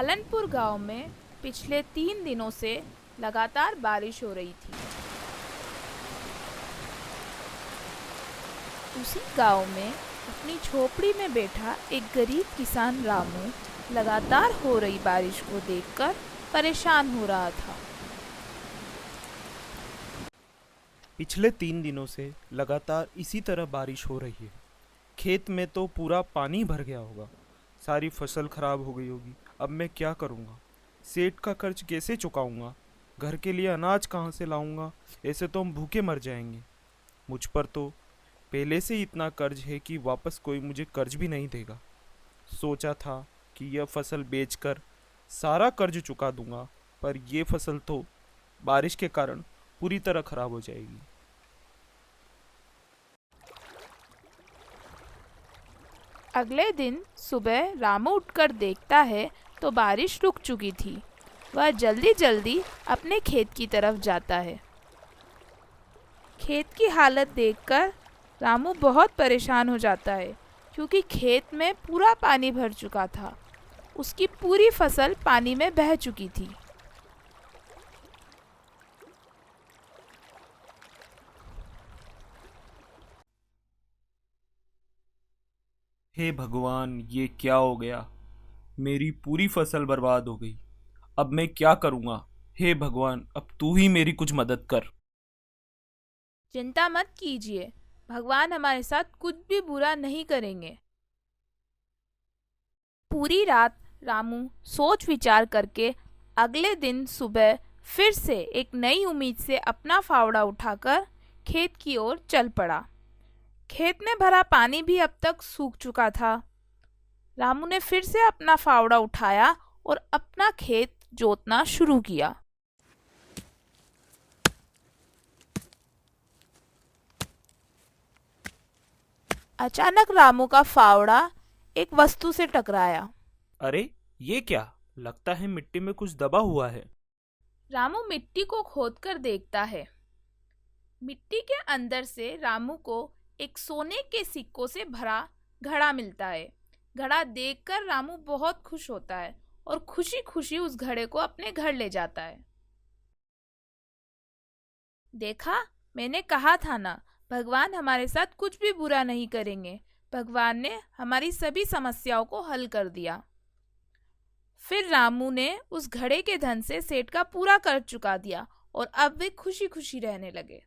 फलनपुर गांव में पिछले 3 दिनों से लगातार बारिश हो रही थी। उसी गांव में अपनी झोपड़ी में बैठा एक गरीब किसान रामू लगातार हो रही बारिश को देखकर परेशान हो रहा था। पिछले 3 दिनों से लगातार इसी तरह बारिश हो रही है। खेत में तो पूरा पानी भर गया होगा, सारी फसल खराब हो गई होगी। अब मैं क्या करूँगा? सेठ का कर्ज कैसे चुकाऊंगा? घर के लिए अनाज कहाँ से लाऊंगा? ऐसे तो हम भूखे मर जाएंगे। मुझ पर तो पहले से ही इतना कर्ज है कि वापस कोई मुझे कर्ज भी नहीं देगा। सोचा था कि यह फसल बेचकर सारा कर्ज चुका दूंगा, पर यह फसल तो बारिश के कारण पूरी तरह खराब हो जाएगी। अगले दिन सुबह रामू उठकर देखता है तो बारिश रुक चुकी थी। वह जल्दी जल्दी अपने खेत की तरफ जाता है। खेत की हालत देखकर रामू बहुत परेशान हो जाता है, क्योंकि खेत में पूरा पानी भर चुका था। उसकी पूरी फसल पानी में बह चुकी थी। हे भगवान, ये क्या हो गया? मेरी पूरी फसल बर्बाद हो गई। अब मैं क्या करूँगा? हे भगवान, अब तू ही मेरी कुछ मदद कर। चिंता मत कीजिए, भगवान हमारे साथ कुछ भी बुरा नहीं करेंगे। पूरी रात रामू सोच विचार करके अगले दिन सुबह फिर से एक नई उम्मीद से अपना फावड़ा उठाकर खेत की ओर चल पड़ा। खेत में भरा पानी भी अब तक सूख चुका था। रामू ने फिर से अपना फावड़ा उठाया और अपना खेत जोतना शुरू किया। अचानक रामू का फावड़ा एक वस्तु से टकराया। अरे, ये क्या? लगता है मिट्टी में कुछ दबा हुआ है। रामू मिट्टी को खोदकर देखता है। मिट्टी के अंदर से रामू को एक सोने के सिक्कों से भरा घड़ा मिलता है। घड़ा देखकर रामू बहुत खुश होता है और खुशी खुशी उस घड़े को अपने घर ले जाता है। देखा, मैंने कहा था ना, भगवान हमारे साथ कुछ भी बुरा नहीं करेंगे। भगवान ने हमारी सभी समस्याओं को हल कर दिया। फिर रामू ने उस घड़े के धन से सेठ का पूरा कर्ज चुका दिया और अब वे खुशी खुशी रहने लगे।